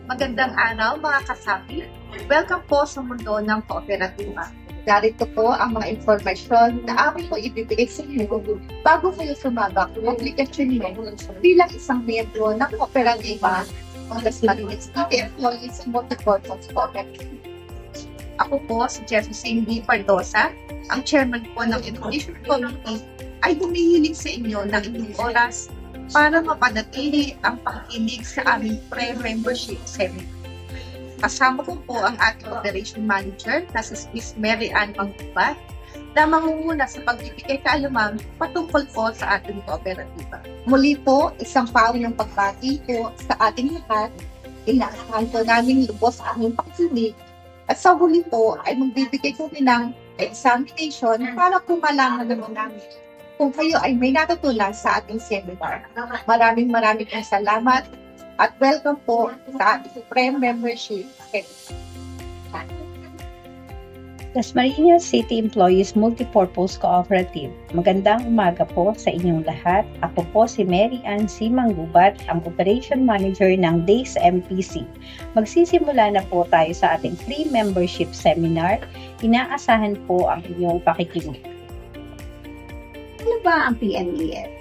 Magandang araw mga kasapi. Welcome po sa mundo ng kooperatiba. Narito po ang mga informasyon na amin po ibibigay sa inyo bago kayo sumabak ng aplikasyon niyo bilang isang miyembro ng kooperatiba ng Dasmariñas City Employees and Multipurpose Cooperative. Ako po si Jefferson B. Pardosa, ang chairman po ng Education Committee, ay humihiling sa inyo ng inyong oras para mapanatili ang pakikinig sa aming pre-membership seminar. Kasama ko po ang ating Operation Manager na si Miss Mary Ann Manggubat na mangunguna sa pagbibigay kaalaman patungkol po sa ating kooperatiba. Muli po, isang pawi ng pagbati po sa ating lahat. Inaasahan po namin lubos sa aming pakikinig at sa huli po ay magbibigay kami ng examination para po malaman naman namin kung kayo ay may natutunan sa ating seminar. Maraming pong salamat at welcome po sa ating pre-membership. Dasmariñas City Employees Multipurpose Cooperative. Magandang umaga po sa inyong lahat. Ako po si Mary Ann C. Manggubat, ang Operation Manager ng DAYS MPC. Magsisimula na po tayo sa ating free membership seminar. Inaasahan po ang inyong pakikinig. Ano ba ang PMES?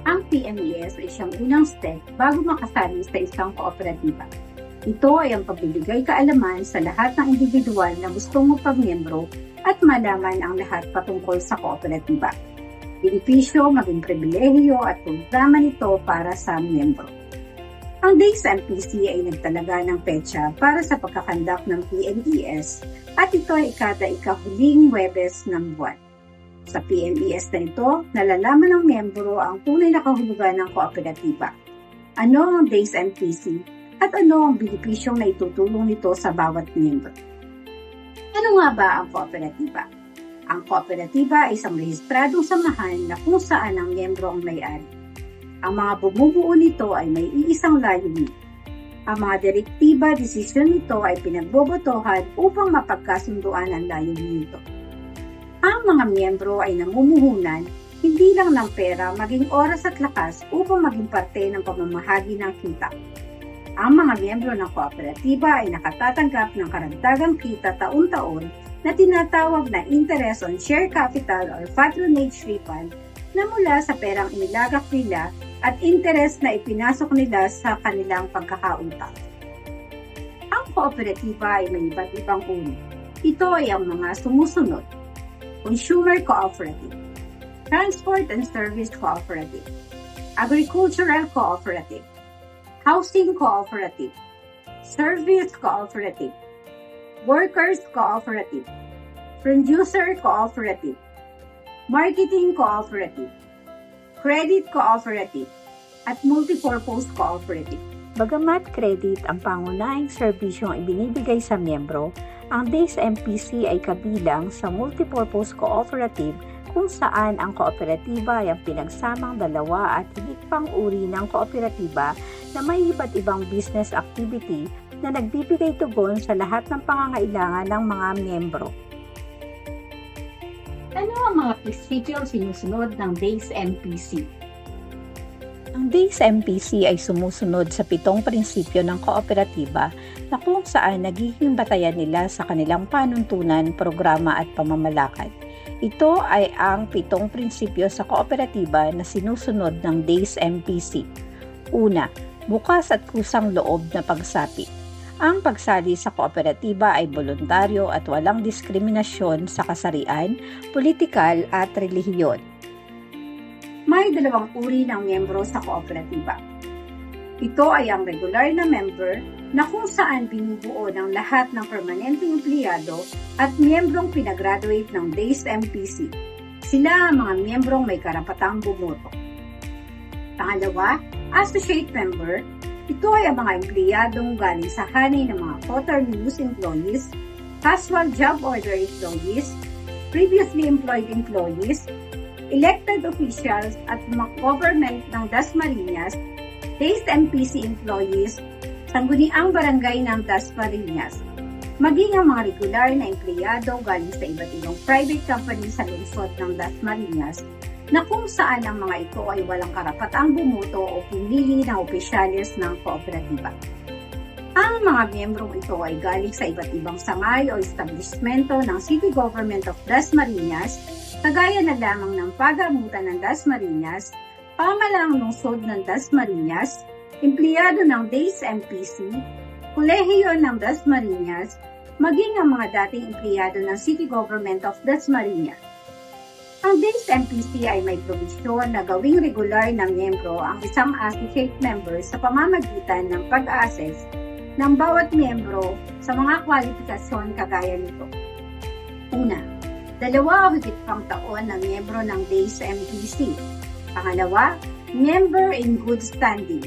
Ang PMES ay siyang unang step bago makasali sa isang kooperatiba. Ito ay ang pagbibigay kaalaman sa lahat ng individual na gustong magpamiyembro at malaman ang lahat patungkol sa kooperatiba. Benepisyo, maging pribilehiyo at programa nito para sa miyembro. Ang DAYS MPC ay nagtalaga ng petsa para sa pagkakandak ng PMES at ito ay kada ikahuling Huwebes ng buwan. Sa PMES na ito, nalalaman ng miyembro ang tunay na kahulugan ng kooperatiba. Ano ang DAYS MPC at ano ang benepisyong na itutulong nito sa bawat miyembro? Ano nga ba ang kooperatiba? Ang kooperatiba ay isang rehistradong samahan na kung saan ang miyembro ang may-ari. Ang mga bumubuo nito ay may iisang layunin. Ang mga direktiba, desisyon nito ay pinagbobotohan upang mapagkasunduan ang layunin nito. Ang mga miyembro ay namumuhunan hindi lang ng pera maging oras at lakas upang maging parte ng pamamahagi ng kita. Ang mga miyembro ng kooperatiba ay nakatatanggap ng karagdagang kita taon-taon na tinatawag na Interest on Share Capital or Patronage Refund na mula sa perang inilagak nila at interest na ipinasok nila sa kanilang pagkakautang. Ang kooperatiba ay may iba't ibang uri. Ito ay ang mga sumusunod: Consumer Cooperative, Transport and Service Cooperative, Agricultural Cooperative, Housing Cooperative, Service Cooperative, Workers Cooperative, Producer Cooperative, Marketing Cooperative, Credit Cooperative, at Multipurpose Cooperative. Bagamat credit ang pangunahing serbisyong ibinibigay sa miyembro, ang DAYS MPC ay kabilang sa multipurpose cooperative kung saan ang kooperatiba ay ang pinagsamang dalawa at higit pang uri ng kooperatiba na may iba't ibang business activity na nagbibigay tugon sa lahat ng pangangailangan ng mga miyembro. Ano ang mga prinsipyong sinusunod ng DAYS MPC? Ang DAYS MPC ay sumusunod sa 7 prinsipyo ng kooperatiba na kung saan nagiging batayan nila sa kanilang panuntunan, programa at pamamalakad. Ito ay ang 7 prinsipyo sa kooperatiba na sinusunod ng DAYS MPC. Una, bukas at kusang loob na pagsapi. Ang pagsali sa kooperatiba ay voluntaryo at walang diskriminasyon sa kasarian, politikal at relihiyon. May 2 uri ng miyembro sa kooperatiba. Ito ay ang regular na member na kung saan binubuo ng lahat ng permanenteng empleyado at miyembrong pinagraduate ng DAYS MPC. Sila ang mga miyembrong may karapatang bumoto. Pangalawa, associate member. Ito ay ang mga empleyadong galing sa hanay ng mga quota-reduced employees, casual job order employees, previously employed employees, elected officials at mga government ng Dasmariñas, DAYS MPC employees, sangguniang barangay ng Dasmariñas, maging ang mga regular na empleyado galing sa iba't ibang private company sa lungsod ng Dasmariñas na kung saan ang mga ito ay walang karapatang bumoto o pumili ng opisyales ng kooperatiba. Ang mga miyembrong ito ay galing sa iba't ibang sangay o establishmento ng City Government of Dasmariñas, kagaya na lamang ng pagamutan ng Dasmariñas, pamalaang lungsod ng Dasmariñas, empleyado ng DAIS MPC, kolehiyo ng Dasmariñas, maging ang mga dating empleyado ng City Government of Dasmariñas. Ang DAIS MPC ay may probisyon na gawing regular na miyembro ang isang associate member sa pamamagitan ng pag-assess ng bawat miyembro sa mga kwalifikasyon kagaya nito. Una, 2 o higit pang taon na miyembro ng DAIS MPC. Pangalawa, member in good standing.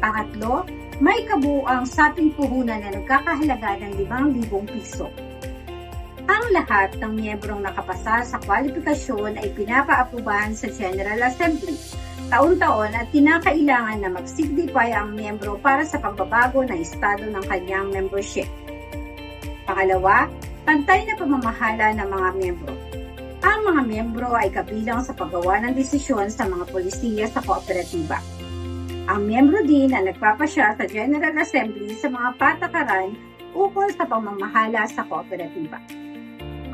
Pangatlo, may kabuuang saping puhunan na nagkakahalaga ng 5,000 piso. Ang lahat ng miyembrong nakapasa sa kwalifikasyon ay pinapa-aprobahan sa General Assembly taon-taon at kinakailangan na mag-signify ang miyembro para sa pagbabago ng estado ng kanyang membership. Pangalawa, pantay na pamamahala ng mga miyembro. Ang mga miyembro ay kabilang sa paggawa ng desisyon sa mga polisiya sa kooperatiba. Ang miyembro din ang nagpapasya sa General Assembly sa mga patakaran ukol sa pamamahala sa kooperatiba.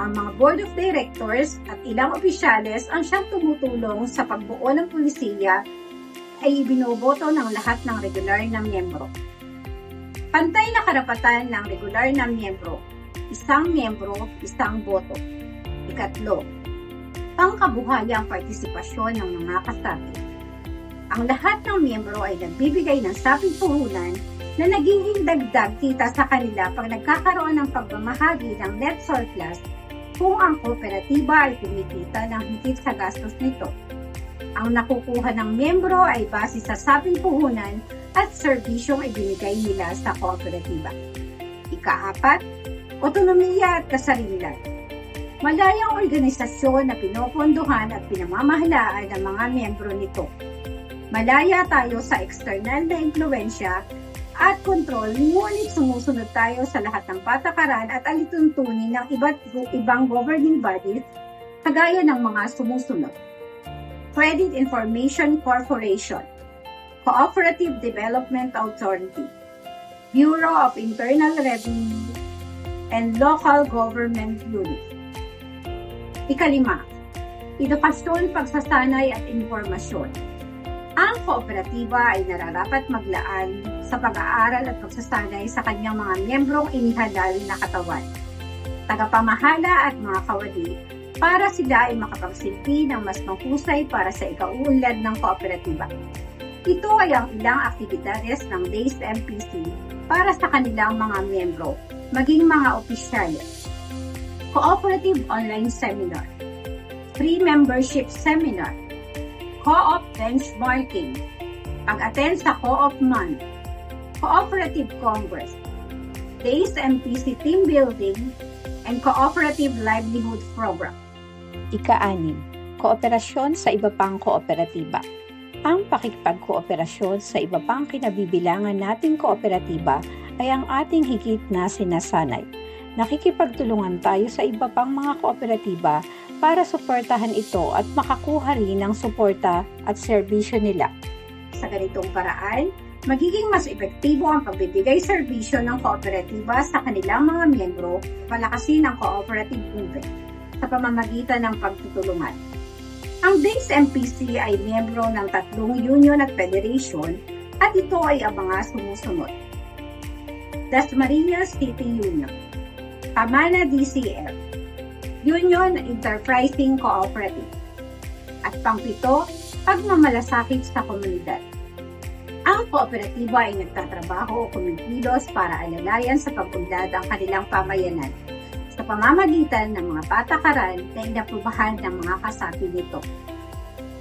Ang mga Board of Directors at ilang opisyales ang siyang tumutulong sa pagbuo ng pulisiya ay ibinoboto ng lahat ng regular na miyembro. Pantay na karapatan ng regular na miyembro, isang miyembro, isang boto. Ikatlo, pangkabuhayang partisipasyon ng mga kasapi. Ang lahat ng miyembro ay nagbibigay ng saping puhunan na nagiging dagdag kita sa kanila pag nagkakaroon ng pagmamahagi ng net surplus kung ang kooperatiba ay kumikita ng higit sa gastos nito. Ang nakukuha ng miyembro ay base sa saping puhunan at serbisyong ibinigay nila sa kooperatiba. Ika-4, otonomiya at kasarilan. Malayang organisasyon na pinopondohan at pinamamahalaan ng mga miyembro nito. Malaya tayo sa external na impluwensya at kontrol, ngunit sumusunod tayo sa lahat ng patakaran at alituntunin ng iba't ibang governing bodies kagaya ng mga sumusunod. Credit Information Corporation, Cooperative Development Authority, Bureau of Internal Revenue, and Local Government Unit. Ika-5, edukasyon, pagsasanay at informasyon. Ang kooperatiba ay nararapat maglaan sa pag-aaral at pagsasanay sa kanyang mga miyembrong inihalal na katawan, tagapamahala at mga kawali para sila ay makapagsilbi ng mas mahusay para sa ikauunlad ng kooperatiba. Ito ay ang ilang aktibidades ng DAIS MPC para sa kanilang mga miyembro, maging mga opisyales. Cooperative Online Seminar, Free Membership Seminar, Co-op Benchmarking, pag-attend sa Co-op Month, Cooperative Congress, DAIS MPC Team Building, and Cooperative Livelihood Program. Ika-6, kooperasyon sa iba pang kooperatiba. Ang pakikipagkooperasyon sa iba pang kinabibilangan nating kooperatiba ay ang ating higit na sinasanay. Nakikipagtulungan tayo sa iba pang mga kooperatiba para suportahan ito at makakuha rin ng suporta at serbisyo nila. Sa ganitong paraan, magiging mas epektibo ang pagbibigay serbisyo ng kooperatiba sa kanilang mga miyembro, palakasin ang cooperative movement sa pamamagitan ng pagtutulungan. Ang DAIS MPC ay miyembro ng 3 union at federation at ito ay ang mga sumusunod. Dasmariñas City Union, Pamana DCF, Union Enterprising Cooperative, at pang-7, pagmamalasakit sa komunidad. Ang kooperatiba ay nagtatrabaho o kumikilos para alalayan sa pag-unlad ang kanilang pamayanan sa pamamagitan ng mga patakaran na inaprubahan ng mga kasapi nito.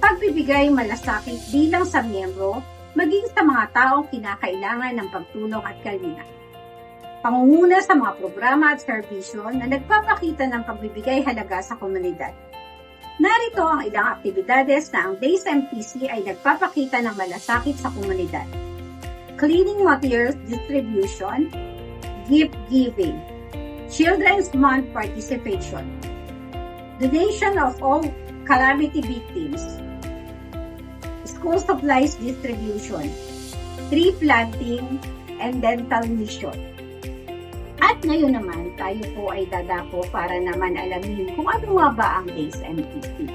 Pagbibigay malasakit bilang sa miyembro, maging sa mga taong kinakailangan ng pagtulong at kalinga. Pangunguna sa mga programa at serbisyo na nagpapakita ng pagbibigay halaga sa komunidad. Narito ang ilang aktibidades na ang DAIS MPC ay nagpapakita ng malasakit sa komunidad. Cleaning materials distribution, gift giving, Children's Month participation, donation of all calamity victims, school supplies distribution, tree planting, and dental mission. At ngayon naman, tayo po ay dadako para naman alamin kung ano nga ba ang DACE MPC.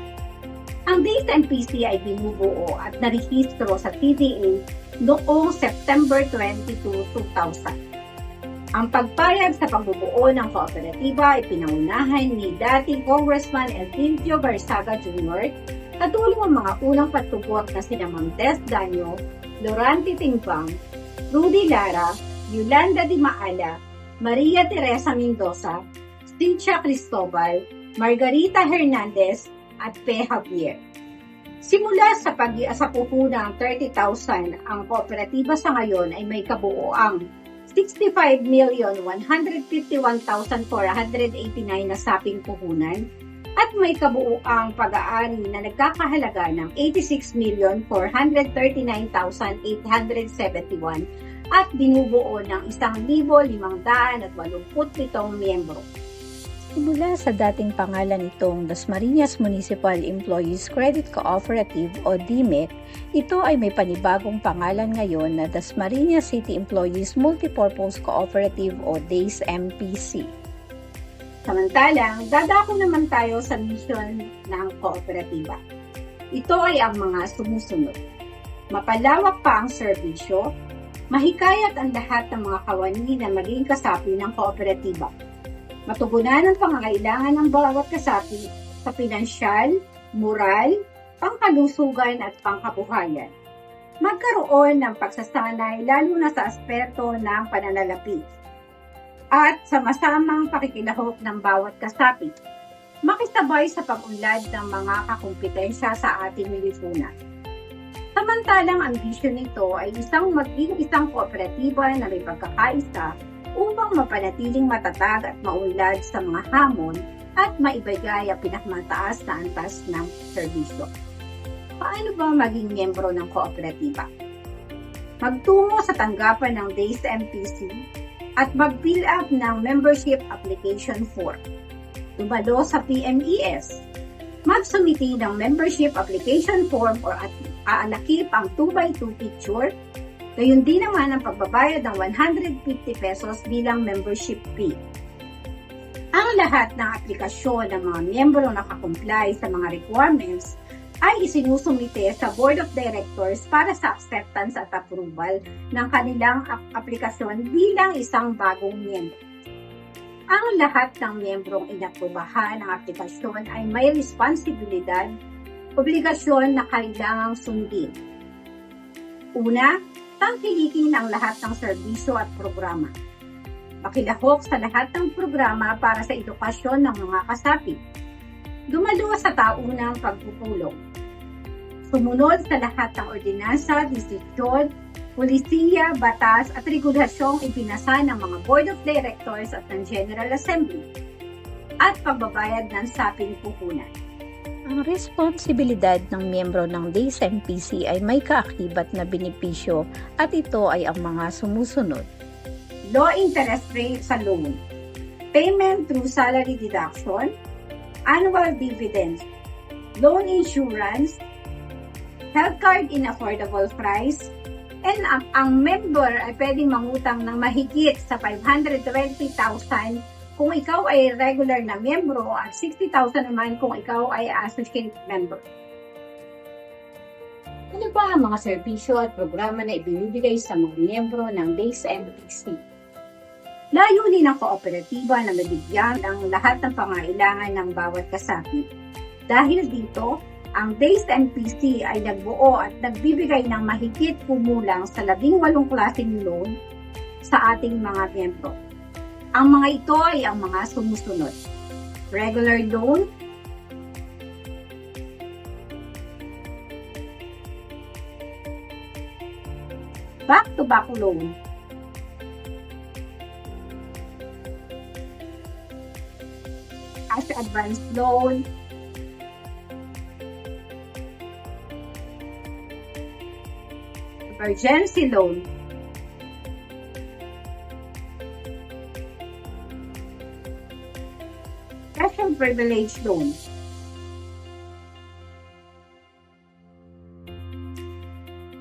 Ang DACE MPC ay binubuo at narehistro sa TDA noong September 22, 2000. Ang pagpayag sa pagbubuo ng kooperatiba ay pinangunahan ni dating Congressman Elpidio Barzaga Jr. katulong ang mga unang patubok na sina Ma'am Tess Danyo, Lorante Tingbang, Rudy Lara, Yolanda Di Maala, Maria Teresa Mendoza, Cynthia Cristobal, Margarita Hernandez, at Pe Javier. Simula sa pupunang 30,000, ang kooperatiba sa ngayon ay may kabuoang 65,151,489 na saping puhunan at may kabuoang pag-aari na nagkakahalaga ng 86,439,871 at binubuo ng 1,587 miyembro. Simula sa dating pangalan nitong Dasmariñas Municipal Employees Credit Cooperative o DMEC, ito ay may panibagong pangalan ngayon na Dasmariñas City Employees Multipurpose Cooperative o DACE MPC. Samantalang, dadako naman tayo sa misyon ng kooperatiba. Ito ay ang mga sumusunod. Mapalawak pa ang serbisyo, mahikayat ang lahat ng mga kawani na maging kasapi ng kooperatiba. Matugunan ang pangangailangan ng bawat kasapi sa pinansyal, moral, pangkalusugan at pangkabuhayan. Magkaroon ng pagsasanay lalo na sa aspeto ng pananalapi at sa masamang pakikilahok ng bawat kasapi. Makisabay sa pag-unlad ng mga kakumpetensya sa ating milipunan. Samantalang ang vision nito ay maging isang kooperatiba na may pagkakaisa upang mapanatiling matatag at maunlad sa mga hamon at maibigay ang pinakamataas na antas ng serbisyo. Paano ba maging miyembro ng kooperatiba? Magtungo sa tanggapan ng DACE MPC at mag-fill up ng membership application form. Dumalo sa PMES. Magsumiti ng membership application form or aalakip ang 2x2 picture. Gayon din naman ang pagbabayad ng 150 pesos bilang membership fee. Ang lahat ng aplikasyon ng mga miyembro na nakakomply sa mga requirements ay isinusumite sa Board of Directors para sa acceptance at approval ng kanilang aplikasyon bilang isang bagong miyembro. Ang lahat ng miyembrong inaprubahan ng aplikasyon ay may responsibilidad, obligasyon na kailangang sundin. Una, tangkilikin ang lahat ng serbisyo at programa. Makilahok sa lahat ng programa para sa edukasyon ng mga kasapi. Dumalo sa taunang pagpupulong. Sumunod sa lahat ng ordinansa, desisyon, polisiya, batas at regulasyong ipinasa ng mga Board of Directors at ng General Assembly at pagbabayad ng saping puhunan. Ang responsibilidad ng miyembro ng DACE MPC ay may kaakibat na benepisyo at ito ay ang mga sumusunod. Low interest rate sa loan, payment through salary deduction, annual dividends, loan insurance, health card in affordable price, and ang member ay pwedeng mangutang ng mahigit sa 520,000 kung ikaw ay regular na miyembro at 60,000 naman kung ikaw ay associate member. Ano ba ang mga serbisyo at programa na ibinibigay sa mga miyembro ng DACE MPC? Layunin ng kooperatiba na mabigyan ang lahat ng pangailangan ng bawat kasapi. Dahil dito, ang DACE MPC ay nagbuo at nagbibigay ng mahigit kumulang sa 18 klaseng loan sa ating mga miyembro. Ang mga ito ay ang mga sumusunod. Regular loan, back-to-back loan, cash advance loan, emergency loan, special privilege loan,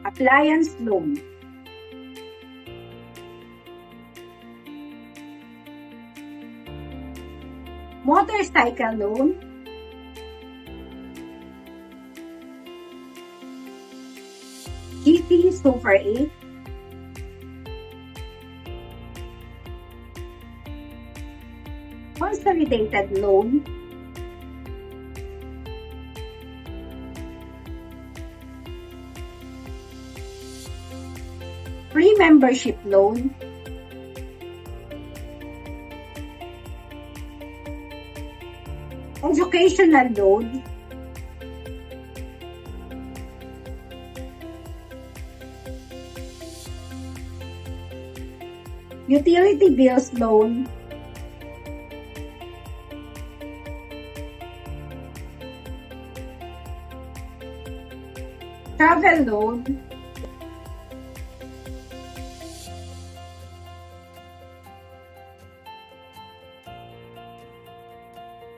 appliance loan, motorcycle loan, GT Super 8, consolidated loan, free membership loan, educational loan, utility bills loan, travel loan,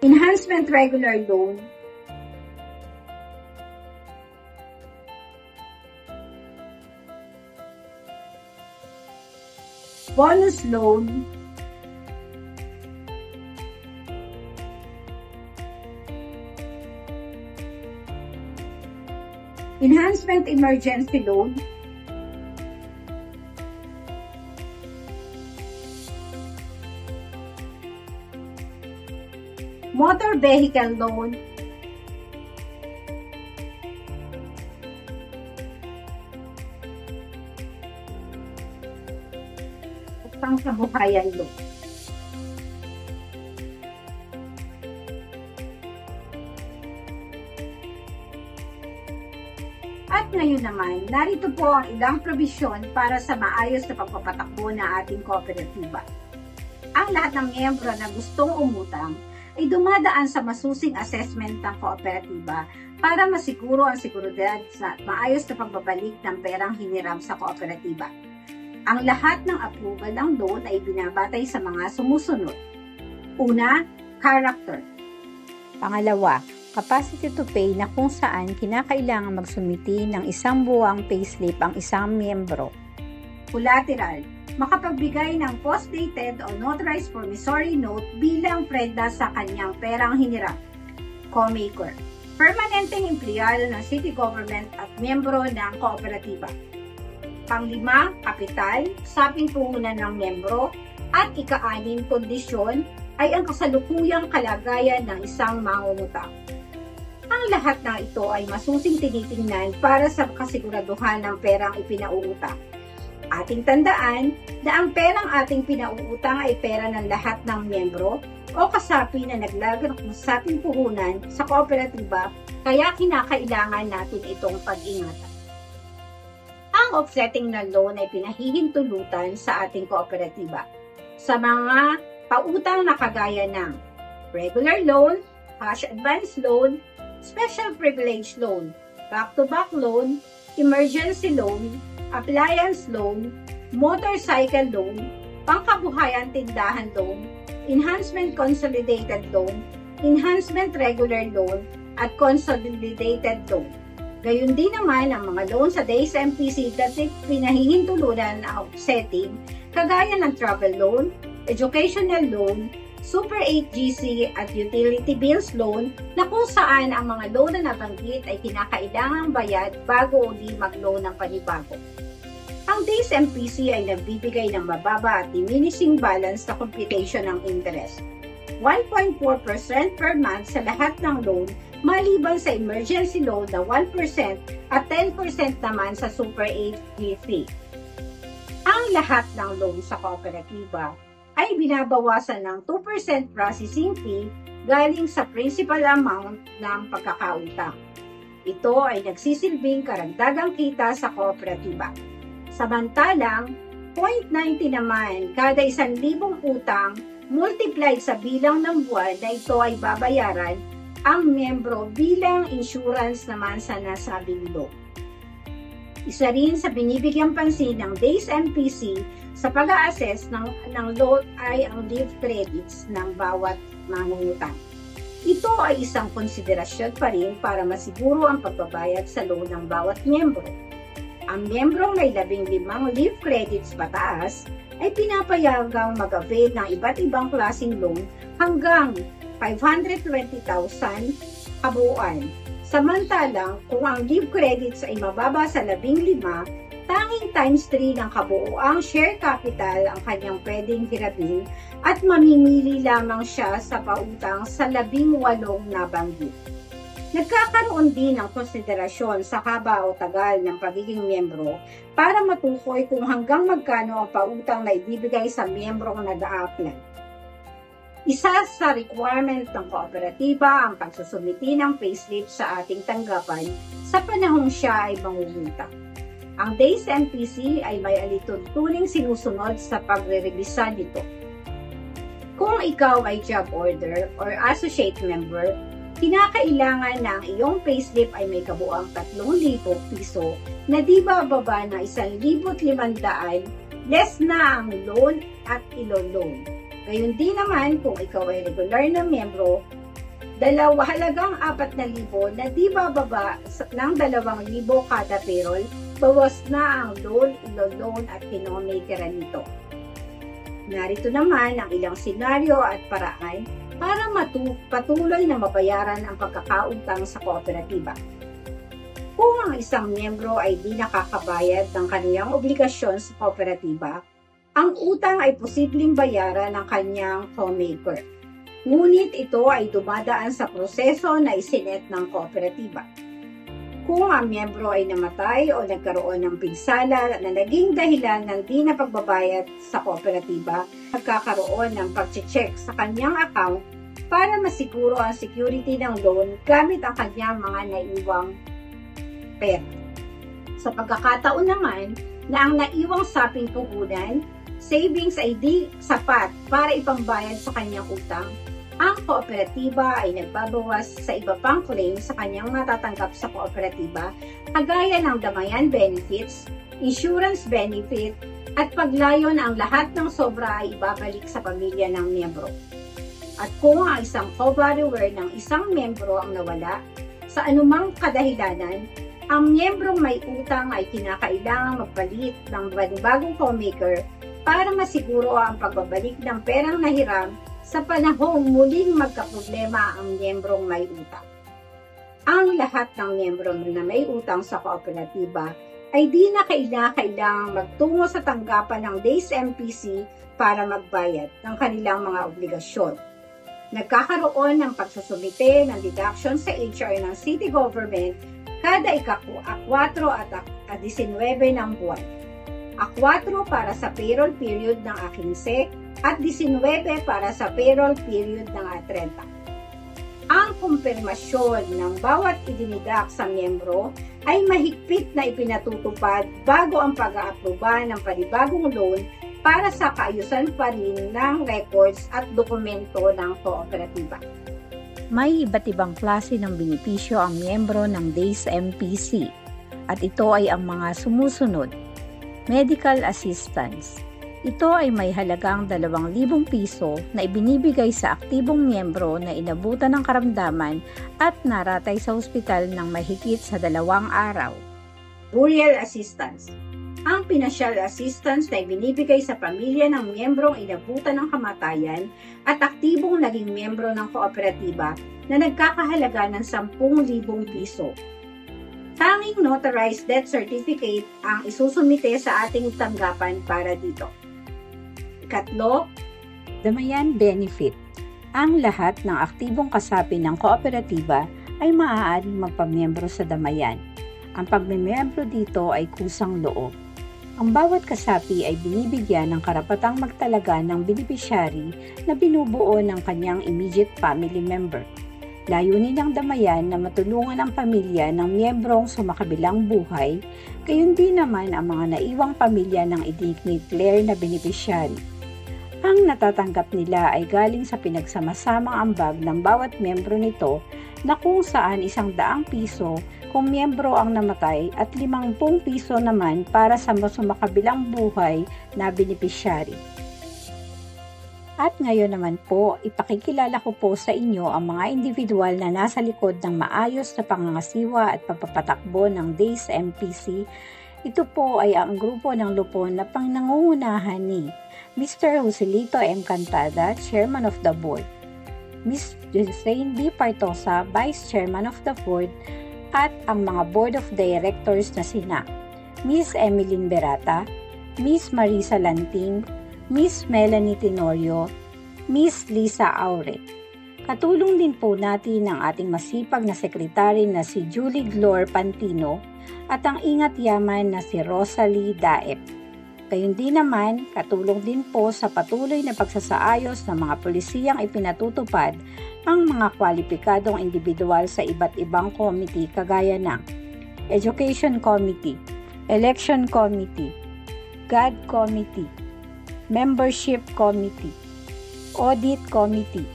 enhancement regular loan, bonus loan, enhancement emergency loan, motor vehicle loan, at pangkabuhayan loan. At ngayon naman, narito po ang ilang probisyon para sa maayos na pagpapatakbo ng ating kooperatiba. Ang lahat ng miyembro na gustong umutang ay dumadaan sa masusing assessment ng kooperatiba para masiguro ang seguridad sa maayos na pagbabalik ng perang hiniram sa kooperatiba. Ang lahat ng approval ng loan ay binabatay sa mga sumusunod. Una, character. Pangalawa, capacity to pay na kung saan kinakailangan magsumiti ng isang buwang payslip ang isang miyembro. Collateral, makapagbigay ng post-dated o notarized promissory note bilang prenda sa kanyang perang hiniram. Co-maker, permanenteng empleyado ng city government at miyembro ng kooperatiba. Panglima, kapital, saping puhunan ng miyembro, at ika-anim kondisyon ay ang kasalukuyang kalagayan ng isang mangungutang. Ang lahat ng ito ay masusing tinitingnan para sa kasiguraduhan ng perang ipinauutang. Ating tandaan na ang perang ating pinauutang ay pera ng lahat ng miyembro o kasapi na naglagan ng saping puhunan sa kooperatiba, kaya kinakailangan natin itong pag-ingatan. Ang offsetting na loan ay pinahihintulutan sa ating kooperatiba sa mga pautang na kagaya ng regular loan, cash advance loan, special privilege loan, back-to-back loan, emergency loan, appliance loan, motorcycle loan, pangkabuhayan tindahan loan, enhancement consolidated loan, enhancement regular loan, at consolidated loan. Gayun din naman ang mga loan sa DAYS MPC na pinahihintulutan ng offsetting kagaya ng travel loan, educational loan, Super 8 GC at utility bills loan na kung saan ang mga loan na nabanggit ay kinakailangang bayad bago uli mag-loan ng panibago. Ang DAYS MPC ay nagbibigay ng mababa at diminishing balance na computation ng interest. 1.4% per month sa lahat ng loan maliban sa emergency loan na 1% at 10% naman sa Super 8 GC. Ang lahat ng loan sa kooperatiba ay binabawasan ng 2% processing fee galing sa principal amount ng pagkakautang. Ito ay nagsisilbing karagdagang kita sa kooperatiba. Samantalang, 0.90 naman kada 1,000 utang multiplied sa bilang ng buwan na ito ay babayaran ang miyembro bilang insurance naman sa nasabing loan. Isa rin sa binibigyang pansin ng DAYS MPC sa pag-a-assess ng loan ay ang leave credits ng bawat mangungutang. Ito ay isang konsiderasyon pa rin para masiguro ang pagbabayad sa loan ng bawat miyembro. Ang miyembrong may 15 leave credits pataas ay pinapayagang mag-avail ng iba't ibang klaseng loan hanggang 520,000 kabuuan. Samantalang kung ang leave credits ay mababa sa 15, tanging times 3 ng kabuuang share capital ang kanyang pwedeng hirapin at mamimili lamang siya sa pautang sa 18 nabanggit. Nagkakaroon din ng konsiderasyon sa haba o tagal ng pagiging miyembro para matukoy kung hanggang magkano ang pautang na ibibigay sa miyembrong nag-a-apply. Isa sa requirement ng kooperatiba ang pagsusumiti ng payslip sa ating tanggapan sa panahong siya ay mangungutang. Ang DAYS MPC ay may alituntuning sinusunod sa pagre-revisa nito. Kung ikaw ay job order or associate member, kinakailangan na ang iyong payslip ay may kabuuang 3,000 piso na di bababa na 1,500 less na ang loan at ilo-loan. Gayun din naman kung ikaw ay regular na miyembro, halagang 4,000 na di bababa ng 2,000 kada payroll, bawas na ang loan, ilo-loan at kinomikeran nito. Narito naman ang ilang senaryo at paraan para patuloy na mabayaran ang pagkakautang sa kooperatiba. Kung ang isang miyembro ay di nakakabayad ng kanyang obligasyon sa kooperatiba, ang utang ay posibleng bayaran ng kanyang co-maker. Ngunit ito ay dumadaan sa proseso na isinet ng kooperatiba. Kung ang miyembro ay namatay o nagkaroon ng pinsala na naging dahilan ng di na pagbabayad sa kooperatiba, magkakaroon ng pag-check sa kanyang account para masiguro ang security ng loan gamit ang kanyang mga naiwang pera. Sa pagkakataon naman na ang naiwang saping puhunan, savings ay di sapat para ipambayad sa kanyang utang, ang kooperatiba ay nagbabawas sa iba pang claim sa kanyang matatanggap sa kooperatiba, kagaya ng damayan benefits, insurance benefit, at paglayon ang lahat ng sobra ay ibabalik sa pamilya ng miyembro. At kung ang isang co-borrower ng isang miyembro ang nawala, sa anumang kadahilanan, ang miyembrong may utang ay kinakailangang magpalit ng bagong co-maker para masiguro ang pagbabalik ng perang nahiram sa panahong muling magkaproblema ang miyembrong may utang. Ang lahat ng miyembro na may utang sa kooperatiba ay di na kailangang magtungo sa tanggapan ng DAYS MPC para magbayad ng kanilang mga obligasyon. Nagkakaroon ng pagsusumite ng deduction sa HR ng city government kada ika-4 at 19 ng buwan. A4 para sa payroll period ng A15 at 19 para sa payroll period ng A30. Ang kumpirmasyon ng bawat idinidak sa miyembro ay mahigpit na ipinatutupad bago ang pag-aaproba ng panibagong loan para sa kaayusan pa rin ng records at dokumento ng kooperatiba. May iba't ibang klase ng benepisyo ang miyembro ng DAYS MPC at ito ay ang mga sumusunod. Medical assistance. Ito ay may halagang 2,000 piso na ibinibigay sa aktibong miyembro na inabutan ng karamdaman at naratay sa ospital ng mahigit sa 2 araw. Burial assistance. Ang financial assistance na ibinibigay sa pamilya ng miyembrong inabutan ng kamatayan at aktibong naging miyembro ng kooperatiba na nagkakahalaga ng 10,000 piso. Tanging notarized death certificate ang isusumite sa ating tanggapan para dito. Ikatlo, damayan benefit. Ang lahat ng aktibong kasapi ng kooperatiba ay maaaring magpamiyembro sa damayan. Ang pagmemiyembro dito ay kusang loob. Ang bawat kasapi ay binibigyan ng karapatang magtalaga ng beneficiary na binubuo ng kanyang immediate family member. Layunin ng damayan na matulungan ang pamilya ng miyembrong sumakabilang buhay, gayon din naman ang mga naiwang pamilya ng i-declare na beneficiary. Ang natatanggap nila ay galing sa pinagsamasamang ambag ng bawat miyembro nito na kung saan 100 piso kung miyembro ang namatay at 50 piso naman para sa sumakabilang buhay na beneficiary. At ngayon naman po, ipakikilala ko po sa inyo ang mga individual na nasa likod ng maayos na pangangasiwa at pagpapatakbo ng DAYS MPC. Ito po ay ang grupo ng lupon na pangnangungunahan ni Mr. Joselito M. Cantada, Chairman of the Board, Ms. Jane B. Partosa, Vice Chairman of the Board, at ang mga Board of Directors na sina Ms. Emeline Berata, Ms. Marisa Lanting, Ms. Melanie Tenorio, Ms. Lisa Auret. Katulong din po natin ang ating masipag na sekretary na si Julie Glor Pantino at ang ingat yaman na si Rosalie Daep. Gayun din naman, katulong din po sa patuloy na pagsasaayos ng mga pulisiyang ipinatutupad ang mga kwalipikadong individual sa iba't ibang committee kagaya ng Education Committee, Election Committee, GAD Committee, Membership Committee, Audit Committee,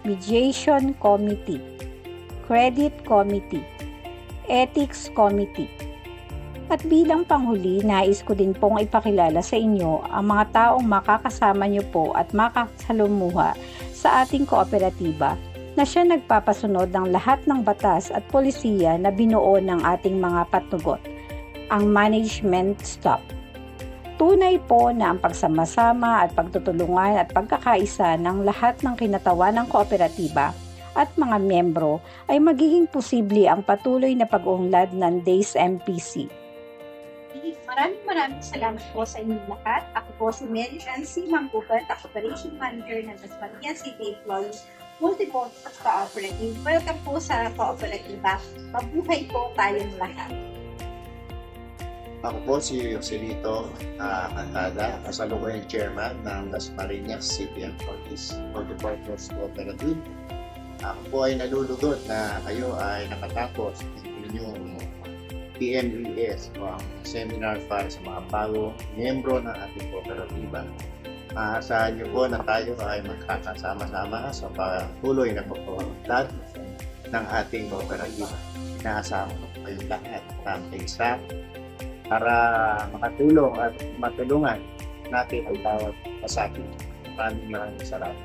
Mediation Committee, Credit Committee, Ethics Committee. At bilang panghuli, nais ko din pong ipakilala sa inyo ang mga taong makakasama niyo po at makasalumuha sa ating kooperatiba na siya nagpapasunod ng lahat ng batas at polisiya na binuo ng ating mga patnugot, ang management staff. Tunay po na ang pagsama-sama at pagtutulungan at pagkakaisa ng lahat ng kinatawan ng kooperatiba at mga membro ay magiging posible ang patuloy na pag-unlad ng DAYS MPC. Maraming salamat po sa inyong lahat. Ako po si Mary Ann C. Manggubat, Operation Manager ng Dasmariñas City Employees Multi-Purpose Cooperative. Welcome po sa kooperatiba. Mabuhay po tayong lahat. Ako po si Joselito Cantada, kasalukuyang chairman ng Dasmariñas City Employees Multi-Purpose Cooperative. Ako po ay nalulugod na kayo ay nakatapos ng inyong PMES o ang seminar para sa mga bago miyembro ng ating kooperatiba. Maasahan niyo po na tayo ay magkakasama-sama sa patuloy na pagpapalad ng ating kooperatiba. Inaasahan ko kayong lahat ng staff para makatulong at matulungan natin ang bawat kasapi. Maraming salamat.